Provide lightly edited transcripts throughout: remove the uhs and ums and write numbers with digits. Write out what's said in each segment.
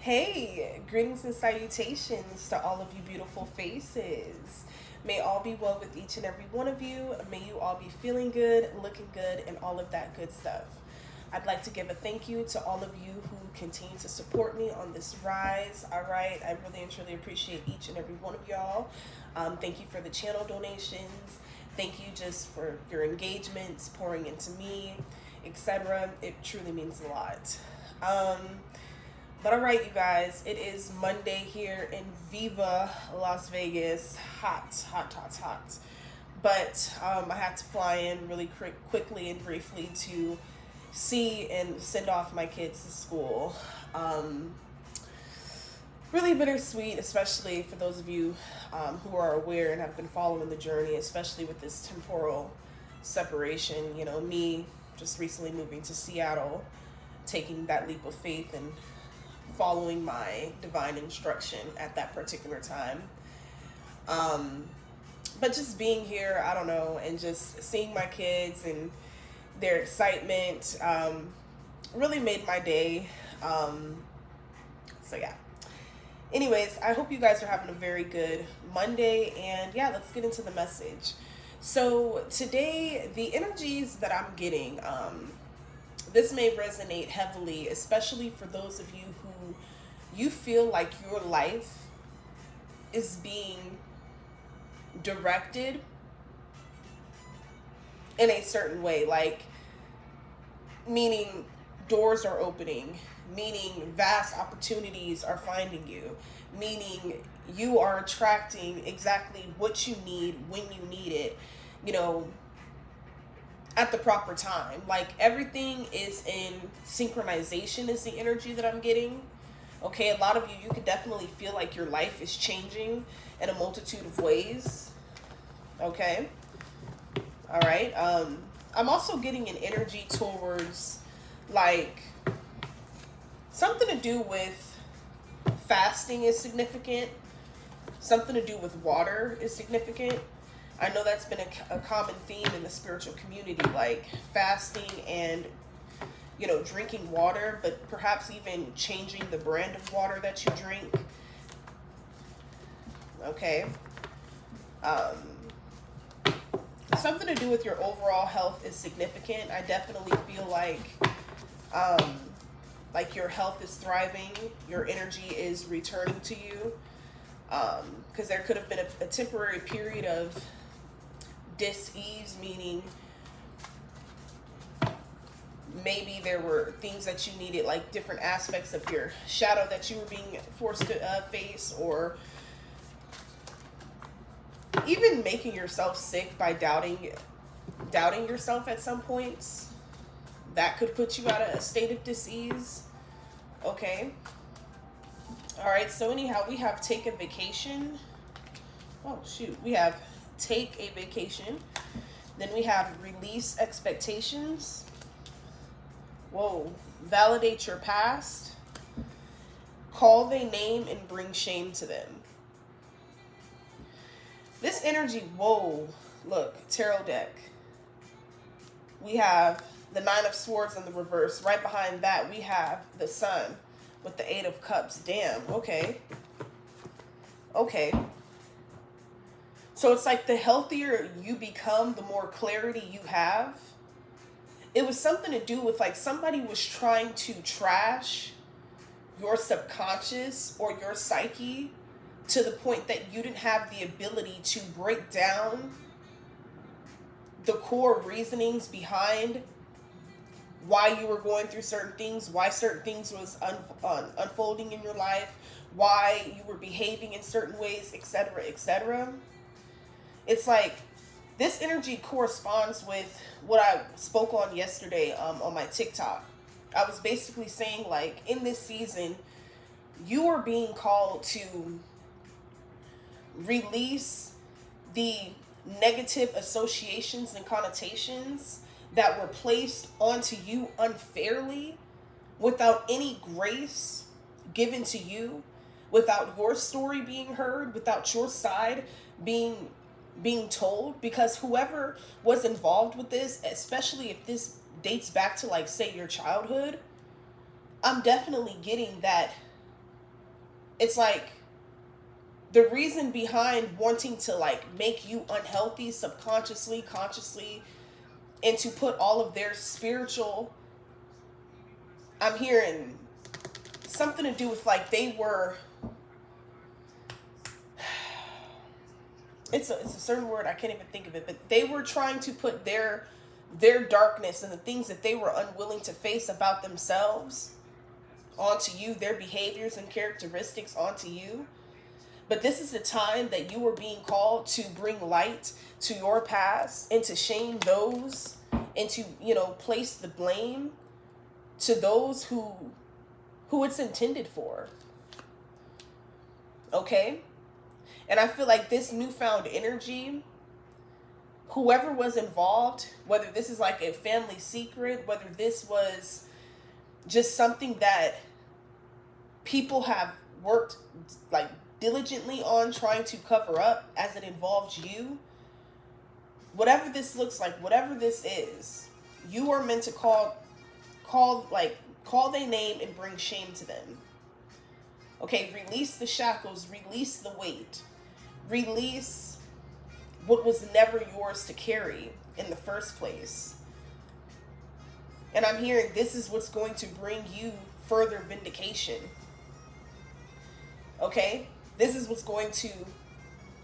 Hey, greetings and salutations to all of you beautiful faces. May all be well with each and every one of you. May you all be feeling good, looking good, and all of that good stuff. I'd like to give a thank you to all of you who continue to support me on this rise. All right, I really and truly appreciate each and every one of y'all. Thank you for the channel donations. Thank you just for your engagements, pouring into me, etc. It truly means a lot. But all right, you guys, it is Monday here in Viva Las Vegas. Hot, hot, hot, hot. But I had to fly in really quickly and briefly to see and send off my kids to school. Really bittersweet, especially for those of you who are aware and have been following the journey, especially with this temporal separation. You know, me just recently moving to Seattle, taking that leap of faith and following my divine instruction at that particular time. But just being here, I don't know, and just seeing my kids and their excitement really made my day. So yeah. Anyways, I hope you guys are having a very good Monday, and yeah, let's get into the message. So today, the energies that I'm getting, this may resonate heavily, especially for those of you who you feel like your life is being directed in a certain way, like meaning doors are opening, meaning vast opportunities are finding you, meaning you are attracting exactly what you need when you need it, you know, at the proper time. Like everything is in synchronization is the energy that I'm getting. Okay, a lot of you can definitely feel like your life is changing in a multitude of ways. Okay. All right. I'm also getting an energy towards like something to do with fasting is significant. Something to do with water is significant. I know that's been a common theme in the spiritual community, like fasting and, you know, drinking water, but perhaps even changing the brand of water that you drink. Okay. Something to do with your overall health is significant. I definitely feel like your health is thriving, your energy is returning to you. Because there could have been a temporary period of dis-ease, meaning maybe there were things that you needed, like different aspects of your shadow that you were being forced to face, or even making yourself sick by doubting yourself at some points. That could put you out of a state of dis-ease. Okay. All right, so anyhow, we have take a vacation. Oh, shoot. We have take a vacation. Then we have release expectations. Whoa. Validate your past. Call their name and bring shame to them. This energy, whoa. Look, tarot deck. We have the Nine of Swords in the reverse. Right behind that, we have the Sun with the Eight of Cups. Damn, okay. Okay. So it's like the healthier you become, the more clarity you have. It was something to do with like somebody was trying to trash your subconscious or your psyche to the point that you didn't have the ability to break down the core reasonings behind why you were going through certain things, why certain things was unfolding in your life, why you were behaving in certain ways, etc., etc. It's like this energy corresponds with what I spoke on yesterday on my TikTok. I was basically saying, like, in this season, you are being called to release the negative associations and connotations that were placed onto you unfairly, without any grace given to you, without your story being heard, without your side being told. Because whoever was involved with this, especially if this dates back to, like, say, your childhood, I'm definitely getting that it's like the reason behind wanting to like make you unhealthy subconsciously, consciously, and to put all of their spiritual, I'm hearing something to do with like they were, it's a certain word, I can't even think of it, but they were trying to put their darkness and the things that they were unwilling to face about themselves onto you, their behaviors and characteristics onto you. But this is the time that you are being called to bring light to your past and to shame those and to, you know, place the blame to those who it's intended for. Okay? And I feel like this newfound energy, whoever was involved, whether this is like a family secret, whether this was just something that people have worked like diligently on trying to cover up as it involves you, whatever this looks like, whatever this is, you are meant to call their name and bring shame to them. Okay, release the shackles, release the weight, release what was never yours to carry in the first place. And I'm hearing this is what's going to bring you further vindication. Okay? This is what's going to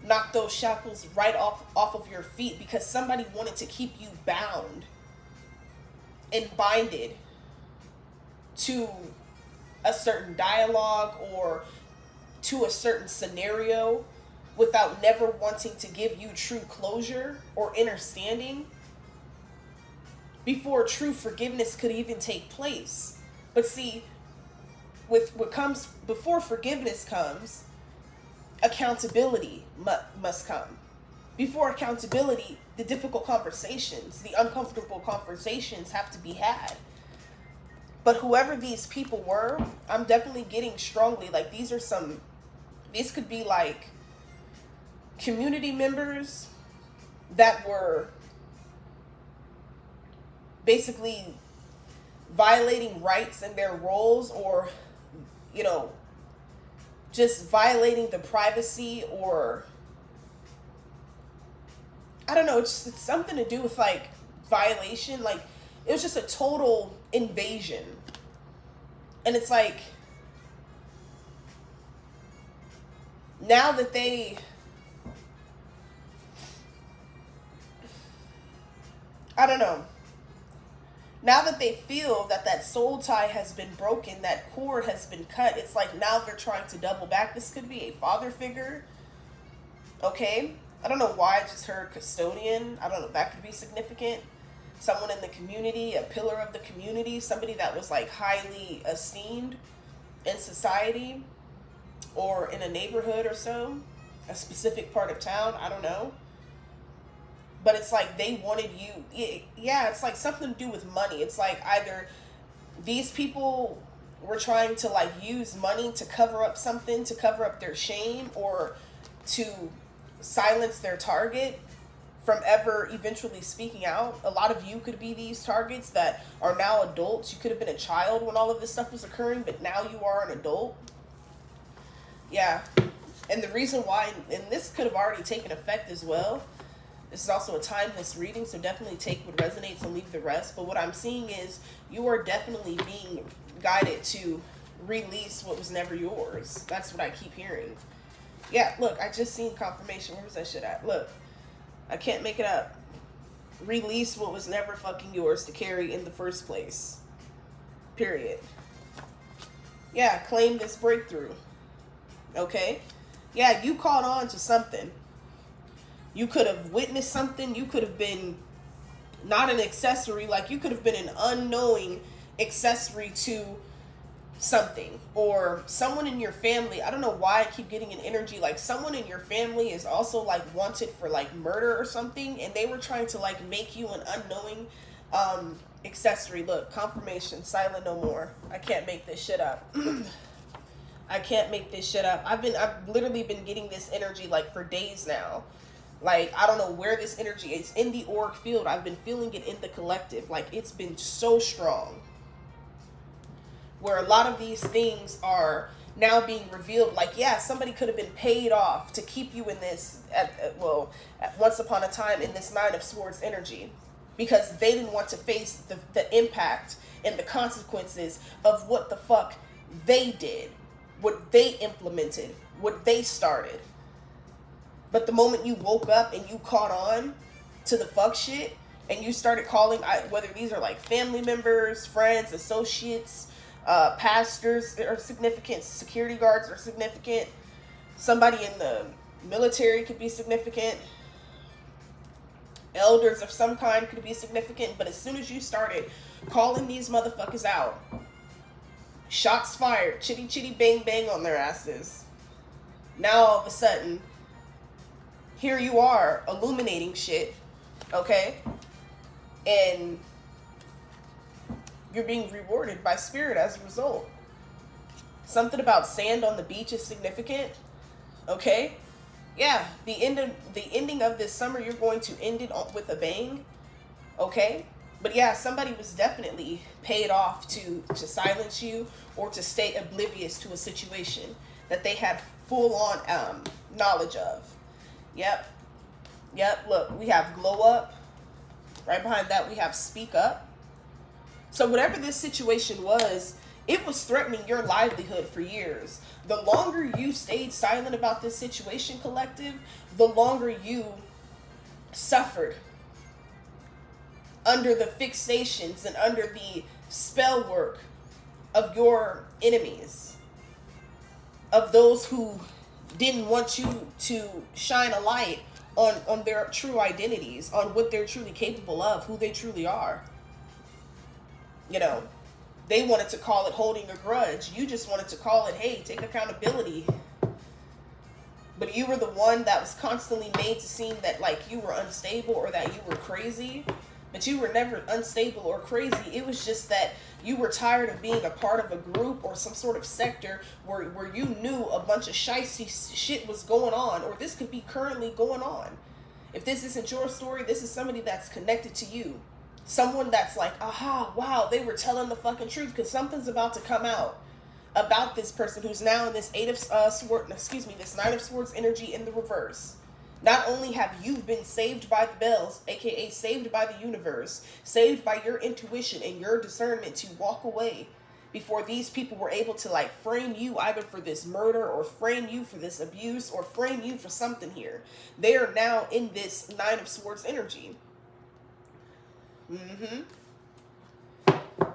knock those shackles right off of your feet, because somebody wanted to keep you bound and binded to a certain dialogue or to a certain scenario without never wanting to give you true closure or understanding before true forgiveness could even take place. But see, with what comes before forgiveness comes, accountability must come. Before accountability, the difficult conversations, the uncomfortable conversations have to be had. But whoever these people were, I'm definitely getting strongly, like these could be like community members that were basically violating rights in their roles, or, you know, just violating the privacy, or I don't know, it's something to do with like violation. Like it was just a total invasion. And it's like, now that they, I don't know, now that they feel that soul tie has been broken, that cord has been cut, it's like now they're trying to double back. This could be a father figure. Okay? I don't know why I just heard custodian. I don't know, that could be significant. Someone in the community, a pillar of the community, somebody that was like highly esteemed in society or in a neighborhood or so, a specific part of town, I don't know. But it's like they wanted you, yeah, it's like something to do with money. It's like either these people were trying to like use money to cover up something, to cover up their shame, or to silence their target from ever eventually speaking out. A lot of you could be these targets that are now adults. You could have been a child when all of this stuff was occurring, but now you are an adult. Yeah. And the reason why, and this could have already taken effect as well, this is also a timeless reading, so definitely take what resonates and leave the rest. But what I'm seeing is you are definitely being guided to release what was never yours. That's what I keep hearing. Yeah, look, I just seen confirmation. Where was that shit at? Look, I can't make it up. Release what was never fucking yours to carry in the first place. Period. Yeah, claim this breakthrough. Okay? Yeah, you caught on to something. You could have witnessed something. You could have been not an accessory. Like you could have been an unknowing accessory to something. Or someone in your family. I don't know why I keep getting an energy. Like someone in your family is also like wanted for like murder or something. And they were trying to like make you an unknowing accessory. Look, confirmation. Silent no more. I can't make this shit up. I can't make this shit up. I've literally been getting this energy like for days now. Like, I don't know where this energy is. It's in the auric field. I've been feeling it in the collective. Like, it's been so strong. Where a lot of these things are now being revealed. Like, yeah, somebody could have been paid off to keep you in this, once upon a time, in this Nine of Swords energy, because they didn't want to face the impact and the consequences of what the fuck they did, what they implemented, what they started. But the moment you woke up and you caught on to the fuck shit, and you started calling, whether these are like family members, friends, associates, pastors are significant, security guards are significant, somebody in the military could be significant, elders of some kind could be significant. But as soon as you started calling these motherfuckers out, shots fired, chitty chitty bang bang on their asses, now all of a sudden, here you are illuminating shit, okay? And you're being rewarded by spirit as a result. Something about sand on the beach is significant, okay? Yeah, the ending of this summer, you're going to end it with a bang, okay? But yeah, somebody was definitely paid off to silence you or to stay oblivious to a situation that they had full on knowledge of. Yep. Look, we have glow up. Right behind that, we have speak up. So whatever this situation was, it was threatening your livelihood for years. The longer you stayed silent about this situation, collective, the longer you suffered under the fixations and under the spell work of your enemies, of those who didn't want you to shine a light on their true identities, on what they're truly capable of, who they truly are. You know, they wanted to call it holding a grudge. You just wanted to call it, hey, take accountability. But you were the one that was constantly made to seem that like you were unstable or that you were crazy. But you were never unstable or crazy. It was just that you were tired of being a part of a group or some sort of sector where you knew a bunch of shicey shit was going on, or this could be currently going on. If this isn't your story, this is somebody that's connected to you. Someone that's like, aha, wow, they were telling the fucking truth, because something's about to come out about this person who's now in this this Nine of Swords energy in the reverse. Not only have you been saved by the bells, aka saved by the universe, saved by your intuition and your discernment to walk away before these people were able to like frame you either for this murder or frame you for this abuse or frame you for something here. They are now in this Nine of Swords energy.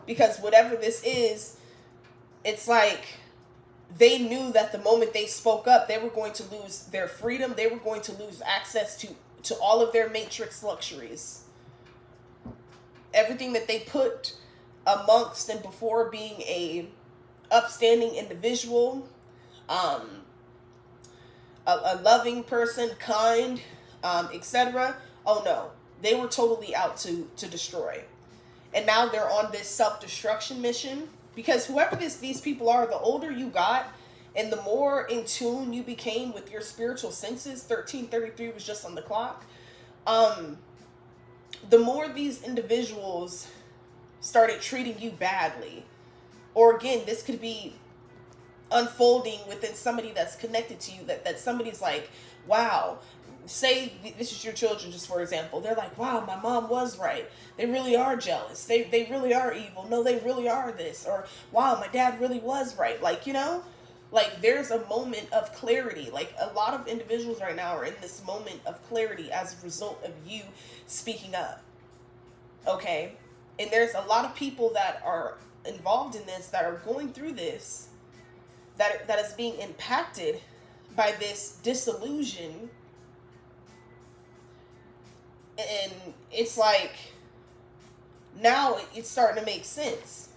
Because whatever this is, it's like they knew that the moment they spoke up, they were going to lose their freedom. They were going to lose access to all of their matrix luxuries. Everything that they put amongst and before being a upstanding individual, a loving person, kind, etc. Oh no, they were totally out to destroy. And now they're on this self-destruction mission. Because whoever these people are, the older you got and the more in tune you became with your spiritual senses, 1333 was just on the clock, the more these individuals started treating you badly. Or again, this could be unfolding within somebody that's connected to you, that somebody's like, wow, say this is your children, just for example, they're like, wow, my mom was right, they really are jealous, they really are evil, no, they really are this, or wow, my dad really was right. Like, you know, like there's a moment of clarity. Like a lot of individuals right now are in this moment of clarity as a result of you speaking up, okay? And there's a lot of people that are involved in this, that are going through this, that is being impacted by this disillusion. And it's like, now it's starting to make sense.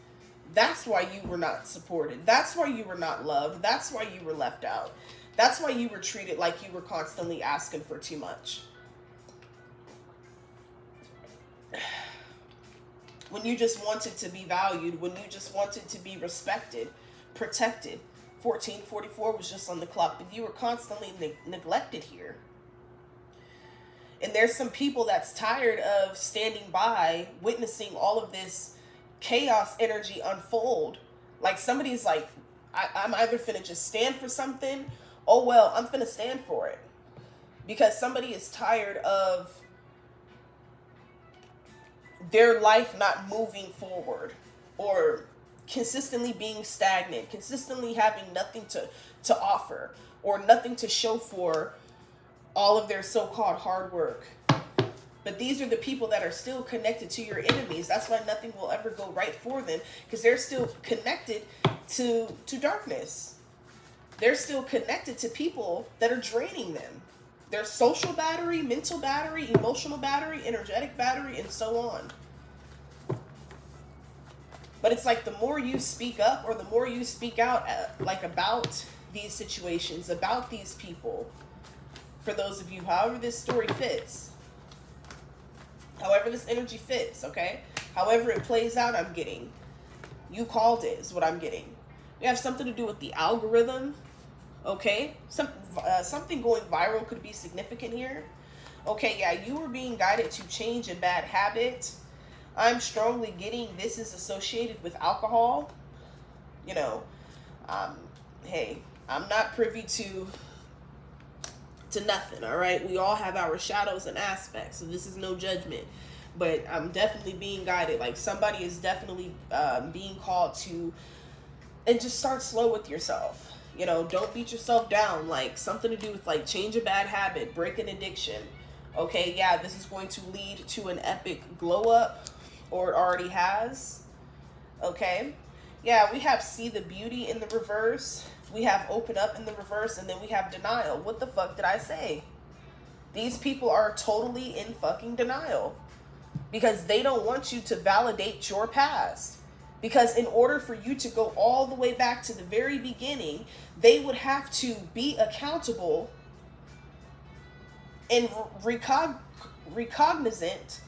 That's why you were not supported. That's why you were not loved. That's why you were left out. That's why you were treated like you were constantly asking for too much. When you just wanted to be valued, when you just wanted to be respected, protected. 1444 was just on the clock, but you were constantly neglected here. And there's some people that's tired of standing by, witnessing all of this chaos energy unfold. Like somebody's like I'm either finna just stand for something. Oh well, I'm finna stand for it. Because somebody is tired of their life not moving forward, or consistently being stagnant, consistently having nothing to offer, or nothing to show for all of their so-called hard work. But these are the people that are still connected to your enemies. That's why nothing will ever go right for them, because they're still connected to darkness. They're still connected to people that are draining them. Their social battery, mental battery, emotional battery, energetic battery, and so on. But it's like the more you speak up, or the more you speak out, like about these situations, about these people, for those of you, however this story fits, however this energy fits, okay? However it plays out, I'm getting. You called it, is what I'm getting. We have something to do with the algorithm, okay? Something going viral could be significant here. Okay, yeah, you were being guided to change a bad habit. I'm strongly getting this is associated with alcohol. You know, hey, I'm not privy to nothing, all right? We all have our shadows and aspects, so this is no judgment. But I'm definitely being guided. Like, somebody is definitely being called to, and just start slow with yourself. You know, don't beat yourself down. Like, something to do with, like, change a bad habit, break an addiction. Okay, yeah, this is going to lead to an epic glow up, or it already has. Okay, yeah, we have see the beauty in the reverse. We have open up in the reverse, and then we have denial. What the fuck did I say? These people are totally in fucking denial, because they don't want you to validate your past. Because in order for you to go all the way back to the very beginning, they would have to be accountable and recognizant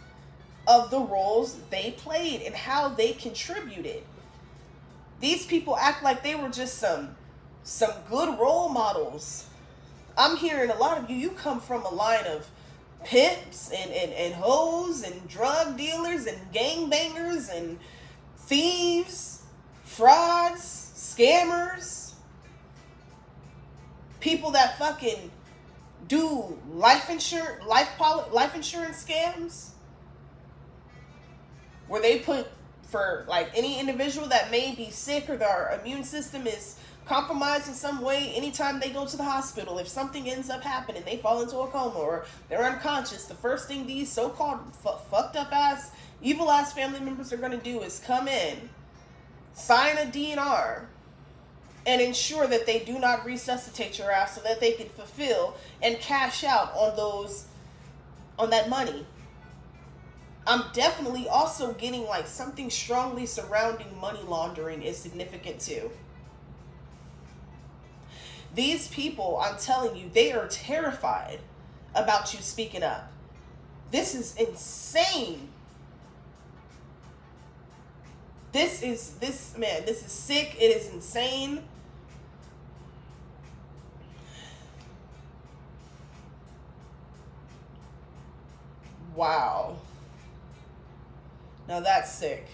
of the roles they played and how they contributed. These people act like they were just some good role models. I'm hearing a lot of you come from a line of pimps and hoes and drug dealers and gangbangers and thieves, frauds, scammers, people that fucking do life insurance scams, where they put, for like any individual that may be sick or their immune system is compromised in some way, anytime they go to the hospital, if something ends up happening, they fall into a coma or they're unconscious, the first thing these so-called fucked up ass, evil ass family members are going to do is come in, sign a DNR, and ensure that they do not resuscitate your ass, so that they can fulfill and cash out on that money. I'm definitely also getting like something strongly surrounding money laundering is significant too. These people, I'm telling you, they are terrified about you speaking up. This is insane. This is sick. It is insane. Wow. Now that's sick.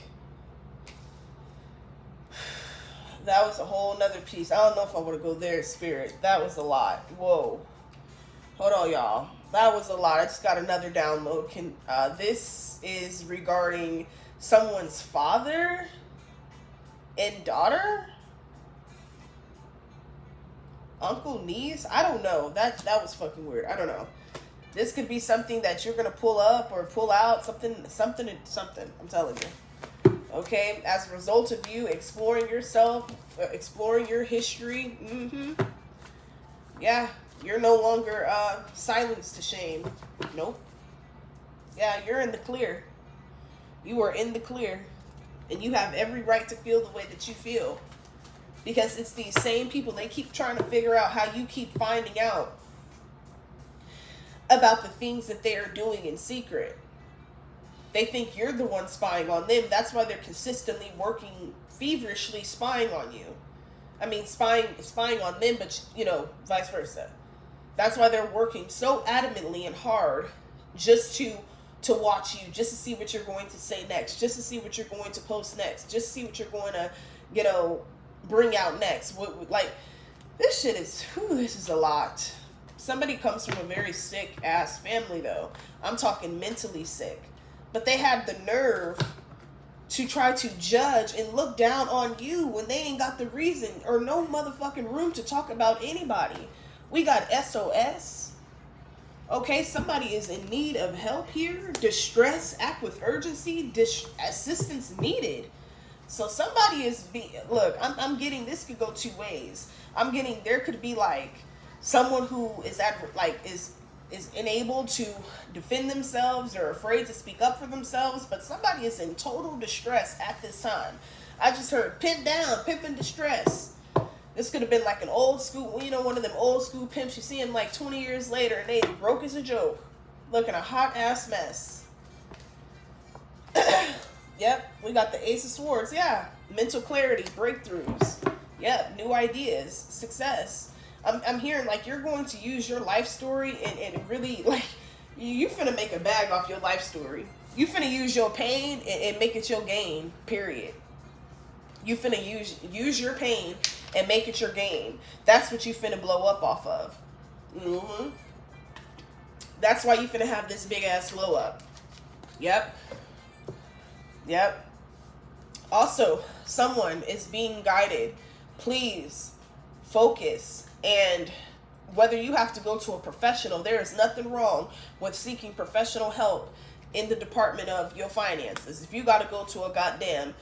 That was a whole nother piece. I don't know if I want to go there, spirit. That was a lot. Whoa. Hold on, y'all. That was a lot. I just got another download. This is regarding someone's father and daughter? Uncle, niece? I don't know. That was fucking weird. I don't know. This could be something that you're gonna pull up or pull out. Something. I'm telling you. Okay? As a result of you exploring yourself, exploring your history. Yeah. You're no longer silenced to shame. Nope. Yeah, you're in the clear. You are in the clear. And you have every right to feel the way that you feel. Because it's these same people, they keep trying to figure out how you keep finding out about the things that they are doing in secret. They think you're the one spying on them. That's why they're consistently working feverishly spying on you. I mean, spying on them, but, vice versa. That's why they're working so adamantly and hard just to watch you, just to see what you're going to say next, just to see what you're going to post next, just to see what you're going to, bring out next? Like, this shit is, this is a lot. Somebody comes from a very sick ass family though. I'm talking mentally sick. But they had the nerve to try to judge and look down on you when they ain't got the reason or no motherfucking room to talk about anybody. We got SOS. Okay, somebody is in need of help here. Distress, act with urgency, assistance needed. So somebody is look, I'm getting, this could go two ways. I'm getting, there could be like someone who is is unable to defend themselves or afraid to speak up for themselves, but somebody is in total distress at this time. I just heard pimp down, pimp in distress. This could have been like an old school, you know, one of them old school pimps you see him like 20 years later and they broke as a joke. Looking a hot ass mess. Yep, we got the Ace of Swords. Yeah, mental clarity, breakthroughs. Yep, new ideas, success. I'm hearing like you're going to use your life story and really like you finna make a bag off your life story. You finna use your pain and make it your gain, period. You finna use your pain and make it your gain. That's what you finna blow up off of. Mm-hmm. That's why you finna have this big ass blow up. Yep. Yep. Also, someone is being guided. Please focus. And whether you have to go to a professional, there is nothing wrong with seeking professional help in the department of your finances. If you got to go to a goddamn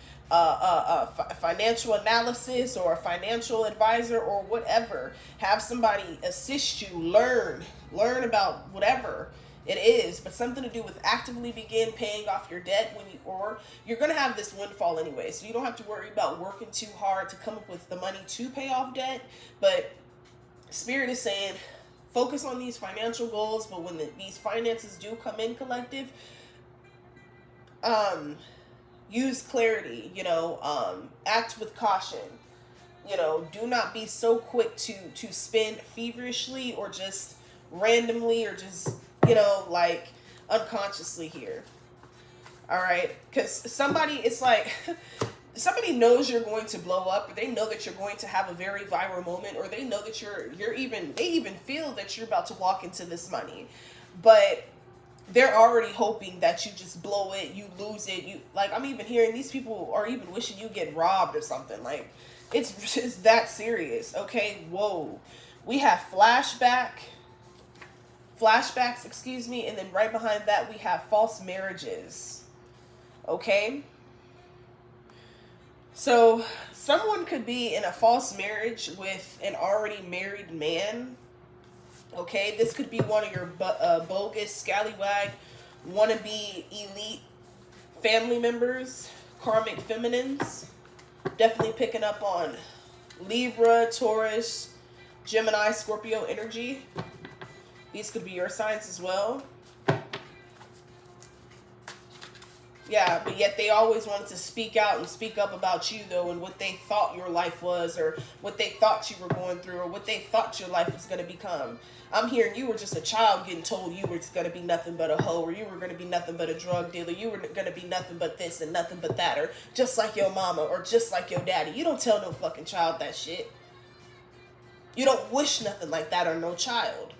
financial analysis or a financial advisor or whatever, have somebody assist you, learn about whatever it is, but something to do with actively begin paying off your debt or you're going to have this windfall anyway. So you don't have to worry about working too hard to come up with the money to pay off debt. But Spirit is saying, focus on these financial goals, but when these finances do come in collective, use clarity, act with caution, do not be so quick to spend feverishly or just randomly or just, like unconsciously here. All right. Because somebody, it's like, somebody knows you're going to blow up, or they know that you're going to have a very viral moment, or they know that they even feel that you're about to walk into this money, but they're already hoping that you just blow it, you lose it. I'm even hearing these people are even wishing you get robbed or something. Like, it's that serious. Okay. Whoa. We have flashbacks, excuse me. And then right behind that, we have false marriages. Okay. So someone could be in a false marriage with an already married man. Okay, this could be one of your bogus, scallywag, wannabe elite family members, karmic feminines. Definitely picking up on Libra, Taurus, Gemini, Scorpio energy. These could be your signs as well. Yeah, but yet they always wanted to speak out and speak up about you, though, and what they thought your life was, or what they thought you were going through, or what they thought your life was going to become. I'm hearing you were just a child getting told you were going to be nothing but a hoe, or you were going to be nothing but a drug dealer, you were going to be nothing but this and nothing but that, or just like your mama, or just like your daddy. You don't tell no fucking child that shit. You don't wish nothing like that on no child.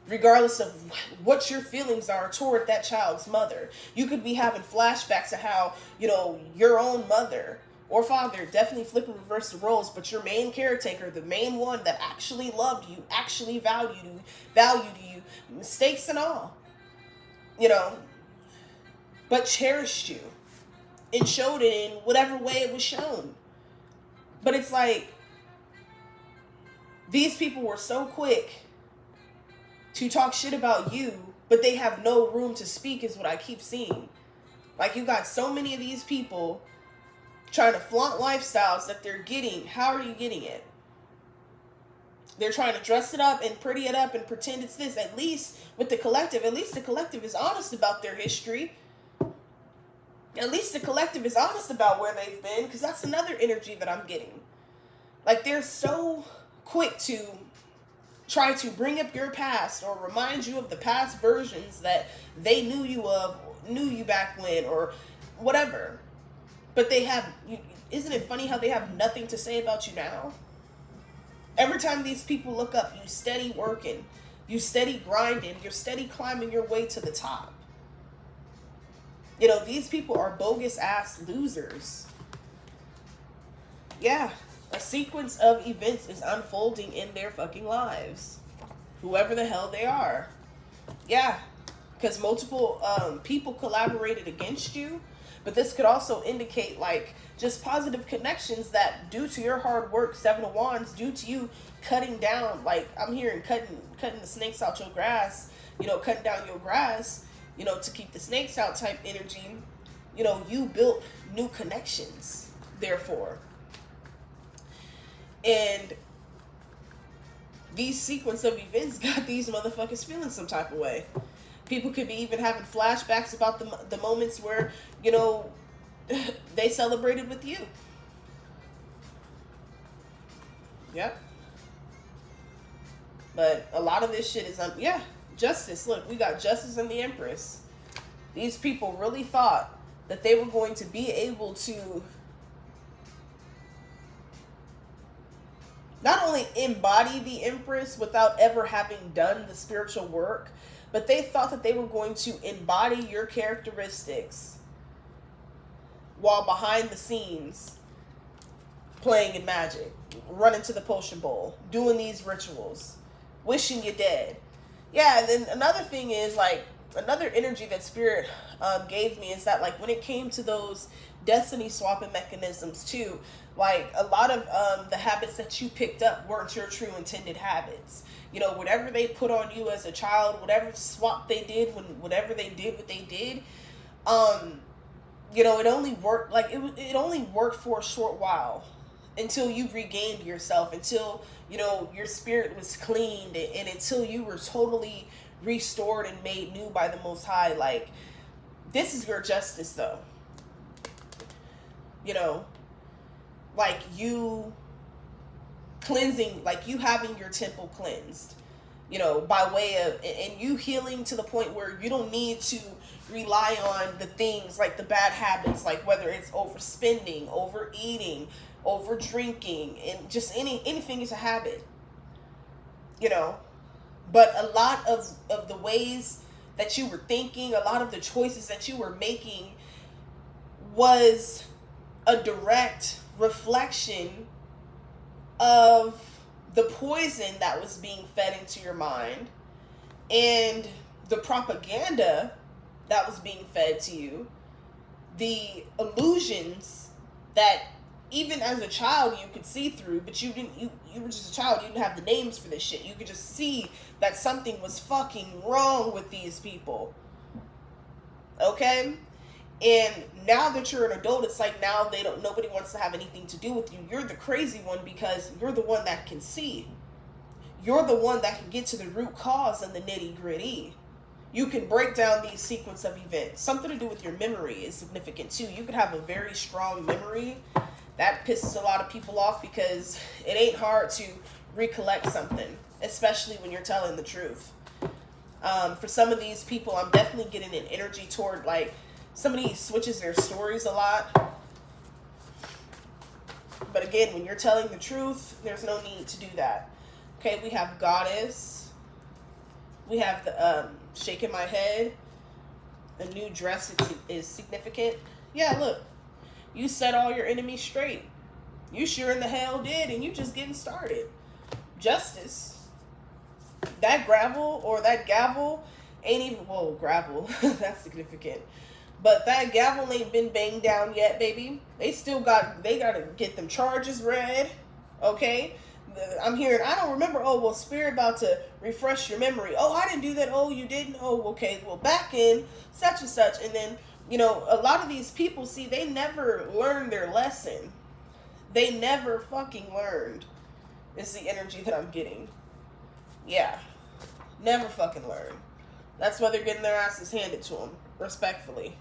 Regardless of what your feelings are toward that child's mother. You could be having flashbacks of how, your own mother or father, definitely flip and reverse the roles, but your main caretaker, the main one that actually loved you, actually valued you, mistakes and all, but cherished you and showed it in whatever way it was shown. But it's like, these people were so quick to talk shit about you, but they have no room to speak is what I keep seeing. Like, you got so many of these people trying to flaunt lifestyles that they're getting. How are you getting it? They're trying to dress it up and pretty it up and pretend it's this. At least with the collective, is honest about their history. At least the collective is honest about where they've been, because that's another energy that I'm getting. Like, they're so quick to try to bring up your past or remind you of the past versions that they knew you back when or whatever. But isn't it funny how they have nothing to say about you now? Every time these people look up, you steady working, you steady grinding, you're steady climbing your way to the top. You know, these people are bogus ass losers. Yeah, a sequence of events is unfolding in their fucking lives. Whoever the hell they are. Yeah, because multiple people collaborated against you. But this could also indicate, like, just positive connections that due to your hard work, Seven of Wands, due to you cutting down, like, I'm hearing cutting the snakes out your grass, you know, cutting down your grass, you know, to keep the snakes out type energy, you know, you built new connections, therefore. And these sequence of events got these motherfuckers feeling some type of way. People could be even having flashbacks about the moments where, you know, they celebrated with you. Yep. But a lot of this shit is, yeah, justice. Look, we got justice and the Empress. These people really thought that they were going to be able to not only embody the Empress without ever having done the spiritual work, but they thought that they were going to embody your characteristics while behind the scenes playing in magic, running to the potion bowl, doing these rituals, wishing you dead. Yeah, and then another thing is, like, another energy that Spirit gave me is that, like, when it came to those destiny swapping mechanisms too, like, a lot of the habits that you picked up weren't your true intended habits. You know, whatever they put on you as a child, whatever swap they did, whatever they did, what they did, you know, it only worked, like, it only worked for a short while until you regained yourself, until, you know, your spirit was cleaned, and until you were totally restored and made new by the Most High. Like, this is your justice, though. You know, like, you cleansing, like, you having your temple cleansed, you know, by way of, and you healing to the point where you don't need to rely on the things, like the bad habits, like whether it's overspending, overeating, over drinking, and just anything is a habit, you know. But a lot of the ways that you were thinking, a lot of the choices that you were making was a direct reflection of the poison that was being fed into your mind and the propaganda that was being fed to you, the illusions that even as a child you could see through, but you were just a child, you didn't have the names for this shit. You could just see that something was fucking wrong with these people. Okay? And now that you're an adult, it's like now nobody wants to have anything to do with you. You're the crazy one because you're the one that can see. You're the one that can get to the root cause and the nitty gritty. You can break down these sequence of events. Something to do with your memory is significant too. You could have a very strong memory. That pisses a lot of people off because it ain't hard to recollect something, especially when you're telling the truth. For some of these people, I'm definitely getting an energy toward, like, somebody switches their stories a lot. But again, when you're telling the truth, there's no need to do that. Okay, we have Goddess. We have the shaking my head. A new dress is significant. Yeah, look. You set all your enemies straight. You sure in the hell did, and you just getting started. Justice. That gravel or that gavel ain't even, whoa, gravel. That's significant. But that gavel ain't been banged down yet, baby. They gotta get them charges read. Okay? I'm hearing, I don't remember. Oh, well, Spirit about to refresh your memory. Oh, I didn't do that. Oh, you didn't? Oh, okay. Well, back in such and such. And then, you know, a lot of these people, see, they never learned their lesson. They never fucking learned. Is the energy that I'm getting. Yeah. Never fucking learned. That's why they're getting their asses handed to them. Respectfully.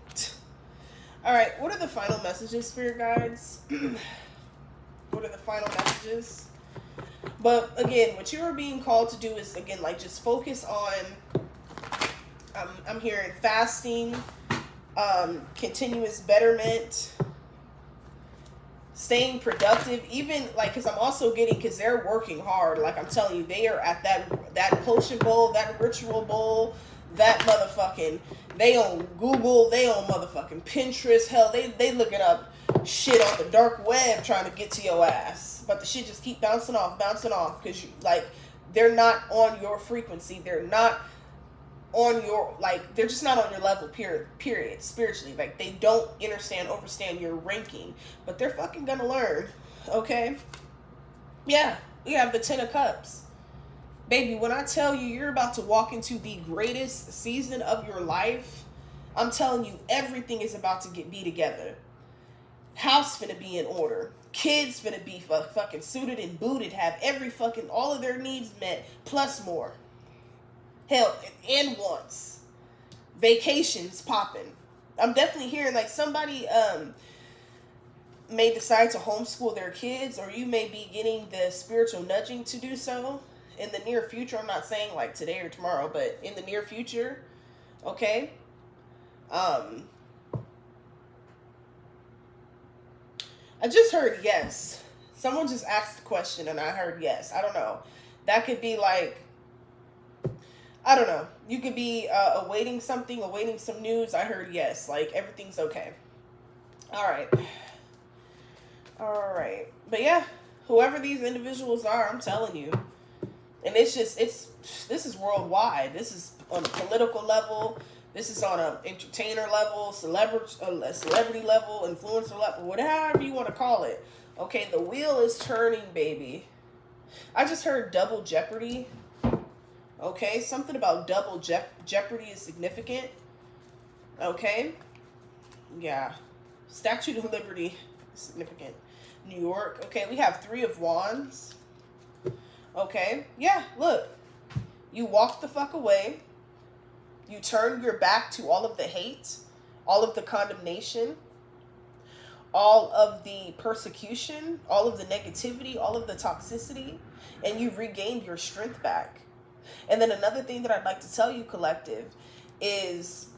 Alright, what are the final messages, Spirit Guides? What are the final messages? But again, what you are being called to do is, again, like, just focus on, I'm hearing fasting, continuous betterment, staying productive, even like, because I'm also getting, because they're working hard, like I'm telling you, they are at that potion bowl, that ritual bowl, that motherfucking, they on Google, they on motherfucking Pinterest, hell, they looking up shit on the dark web trying to get to your ass, but the shit just keep bouncing off, because you, like, they're not on your frequency, they're not on your, like, they're just not on your level, period, spiritually. Like, they don't overstand your ranking, but they're fucking gonna learn. Okay, yeah, we have the 10 of Cups, baby. When I tell you, you're about to walk into the greatest season of your life, I'm telling you, everything is about to be together. House finna be in order, kids finna be fucking suited and booted, have every fucking, all of their needs met, plus more. Hell, and wants. Vacations popping. I'm definitely hearing, like, somebody may decide to homeschool their kids, or you may be getting the spiritual nudging to do so in the near future. I'm not saying like today or tomorrow, but in the near future. Okay. I just heard yes. Someone just asked the question and I heard yes. I don't know. That could be like, I don't know. You could be awaiting some news. I heard yes. Like, everything's okay. All right. But yeah, whoever these individuals are, I'm telling you. And this is worldwide. This is on a political level. This is on an entertainer level, celebrity level, influencer level, whatever you want to call it. Okay, the wheel is turning, baby. I just heard double jeopardy. Okay, something about double jeopardy is significant. Okay, yeah. Statue of Liberty is significant. New York. Okay, we have 3 of Wands. Okay, yeah, look. You walk the fuck away. You turn your back to all of the hate, all of the condemnation, all of the persecution, all of the negativity, all of the toxicity, and you regained your strength back. And then another thing that I'd like to tell you, collective, is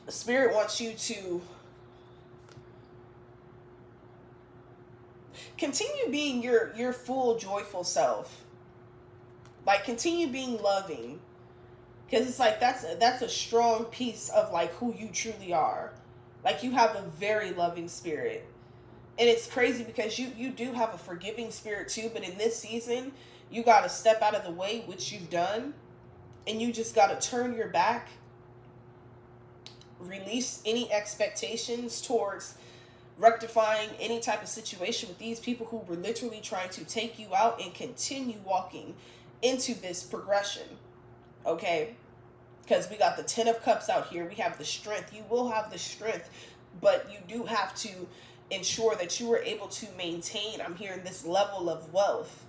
Spirit wants you to continue being your full joyful self. Like, continue being loving, because it's like that's a strong piece of like who you truly are. Like, you have a very loving spirit, and it's crazy because you do have a forgiving spirit too. But in this season, you got to step out of the way, which you've done, and you just got to turn your back, release any expectations towards rectifying any type of situation with these people who were literally trying to take you out, and continue walking into this progression. Okay, because we got the 10 of Cups out here. We have the strength. You will have the strength, but you do have to ensure that you are able to maintain, I'm hearing, this level of wealth,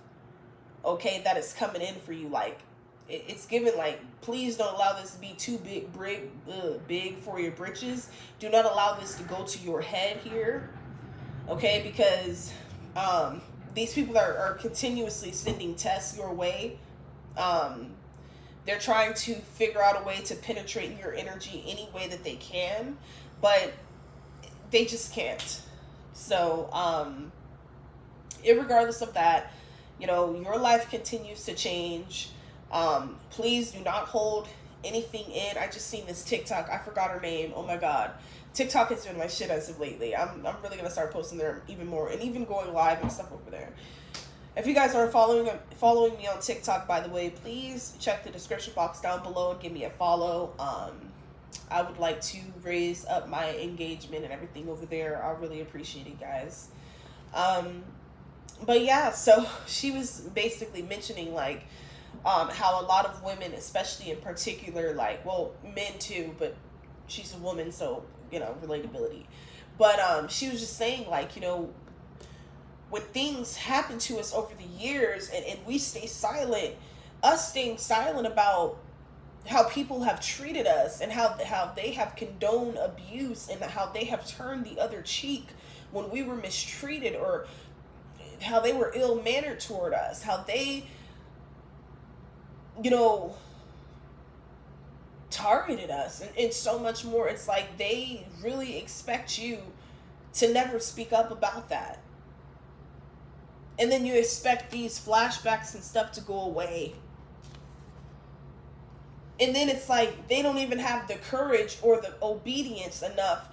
okay, that is coming in for you. Like, it's given, like, please don't allow this to be too big for your britches. Do not allow this to go to your head here, okay, because these people are continuously sending tests your way. They're trying to figure out a way to penetrate your energy any way that they can, but they just can't. So, irregardless of that, you know, your life continues to change. Please do not hold anything in. I just seen this TikTok. I forgot her name. Oh my God. TikTok has been my shit as of lately. I'm really going to start posting there even more, and even going live and stuff over there. If you guys aren't following me on TikTok, by the way, please check the description box down below and give me a follow. I would like to raise up my engagement and everything over there. I really appreciate it, guys. But yeah, so she was basically mentioning, like, how a lot of women, especially in particular, like, well, men too, but she's a woman, so, you know, relatability. But she was just saying, like, you know, when things happen to us over the years, and we stay silent, us staying silent about how people have treated us, and how they have condoned abuse, and how they have turned the other cheek when we were mistreated, or how they were ill-mannered toward us, how they, you know, targeted us, and so much more. It's like they really expect you to never speak up about that. And then you expect these flashbacks and stuff to go away. And then it's like they don't even have the courage or the obedience enough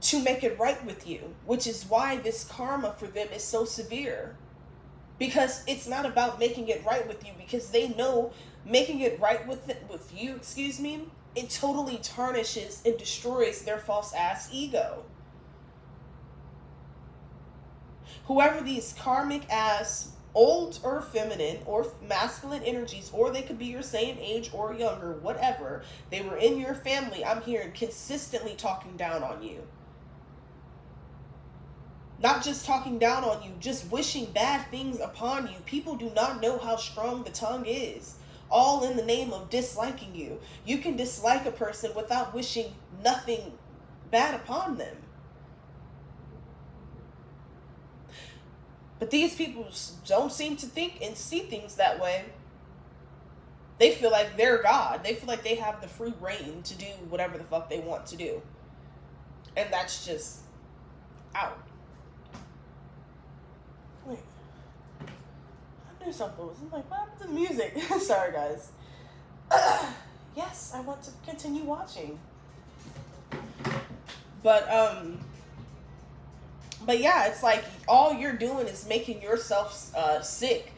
to make it right with you, which is why this karma for them is so severe. Because it's not about making it right with you, because they know making it right with you, it totally tarnishes and destroys their false ass ego. Whoever these karmic ass old or feminine or masculine energies, or they could be your same age or younger, whatever, they were in your family, I'm hearing consistently talking down on you. Not just talking down on you, just wishing bad things upon you. People do not know how strong the tongue is. All in the name of disliking you. You can dislike a person without wishing nothing bad upon them. But these people don't seem to think and see things that way. They feel like they're God. They feel like they have the free reign to do whatever the fuck they want to do. And that's just out. Wait. I knew something was like, what happened to the music? Sorry, guys. Yes, I want to continue watching. But yeah, it's like all you're doing is making yourself sick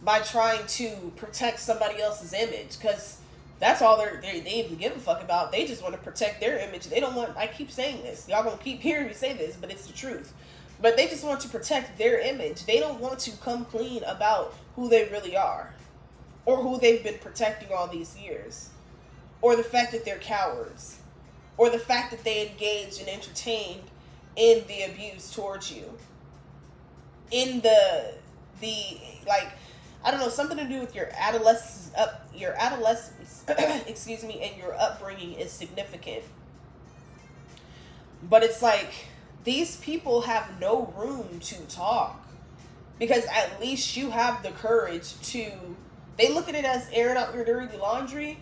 by trying to protect somebody else's image, because that's all they even give a fuck about. They just want to protect their image. They don't want, I keep saying this, y'all gonna keep hearing me say this, but it's the truth. But they just want to protect their image. They don't want to come clean about who they really are, or who they've been protecting all these years, or the fact that they're cowards, or the fact that they engaged and entertained in the abuse towards you, in the like, I don't know, something to do with your adolescence, excuse me, and your upbringing is significant. But it's like these people have no room to talk, because at least you have the courage to, they look at it as airing out your dirty laundry,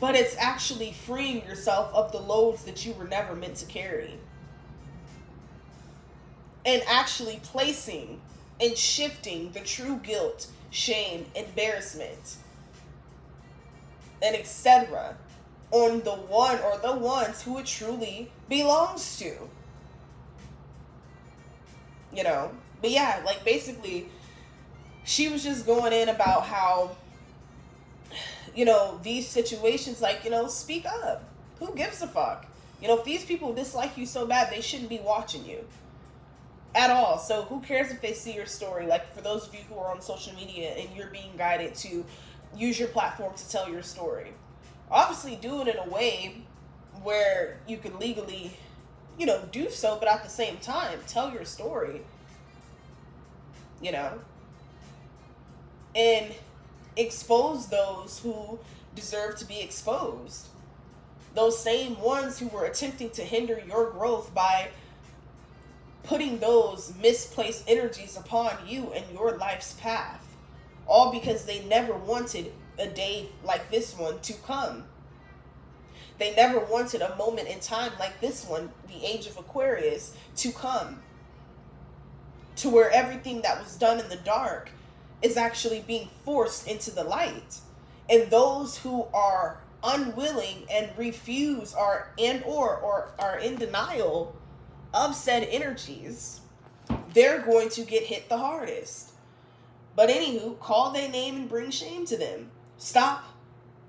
but it's actually freeing yourself of the loads that you were never meant to carry. And actually placing and shifting the true guilt, shame, embarrassment, and etc. on the one or the ones who it truly belongs to. You know? But yeah, like basically, she was just going in about how, you know, these situations, like, you know, speak up. Who gives a fuck? You know, if these people dislike you so bad, they shouldn't be watching you at all. So who cares if they see your story? Like, for those of you who are on social media and you're being guided to use your platform to tell your story, obviously do it in a way where you can legally, you know, do so, but at the same time, tell your story, you know, and expose those who deserve to be exposed. Those same ones who were attempting to hinder your growth by putting those misplaced energies upon you and your life's path, all because they never wanted a day like this one to come. They never wanted a moment in time like this one, the age of Aquarius, to come, to where everything that was done in the dark is actually being forced into the light. And those who are unwilling and refuse or are in denial of said energies, they're going to get hit the hardest. But anywho, call their name and bring shame to them. Stop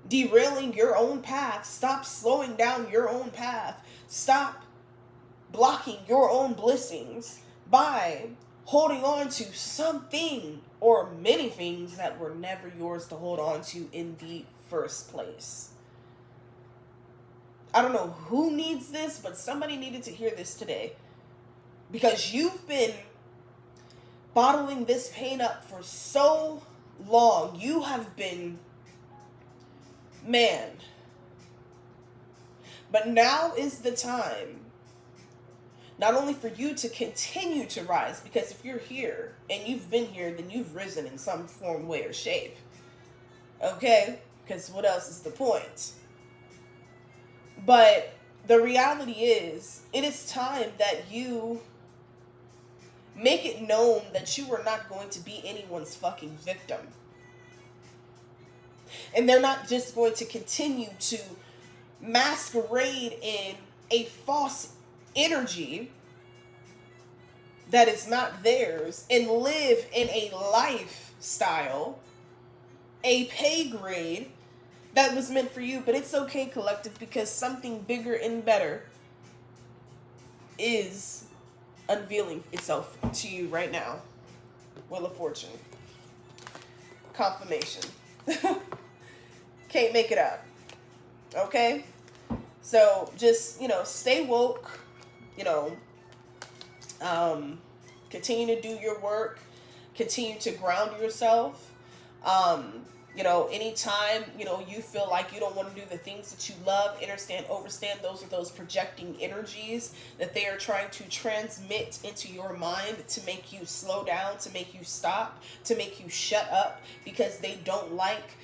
derailing your own path. Stop slowing down your own path. Stop blocking your own blessings by holding on to something or many things that were never yours to hold on to in the first place. I don't know who needs this, but somebody needed to hear this today. Because you've been bottling this pain up for so long. You have been, man. But now is the time, not only for you to continue to rise, because if you're here and you've been here, then you've risen in some form, way, or shape. Okay? Because what else is the point? But the reality is, it is time that you make it known that you are not going to be anyone's fucking victim. And they're not just going to continue to masquerade in a false energy that is not theirs and live in a lifestyle, a pay grade that was meant for you. But it's okay, collective, because something bigger and better is unveiling itself to you right now. Wheel of Fortune. Confirmation. Can't make it up. Okay? So just, stay woke. Continue to do your work. Continue to ground yourself. Anytime, you feel like you don't want to do the things that you love, overstand, those are those projecting energies that they are trying to transmit into your mind to make you slow down, to make you stop, to make you shut up, because they don't like,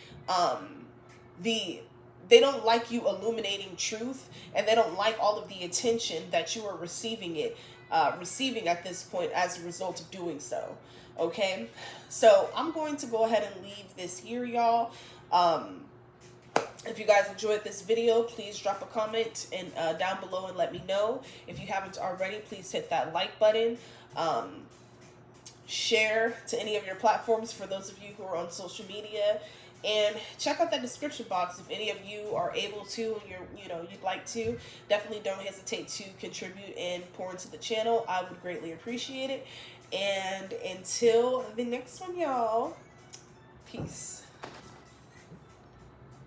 they don't like you illuminating truth, and they don't like all of the attention that you are receiving at this point as a result of doing so. Okay, so I'm going to go ahead and leave this here, y'all. If you guys enjoyed this video, please drop a comment and down below and let me know. If you haven't already, please hit that like button. Share to any of your platforms for those of you who are on social media. And check out that description box if any of you are able to, and you'd like to. Definitely don't hesitate to contribute and pour into the channel. I would greatly appreciate it. And until the next one, y'all, peace.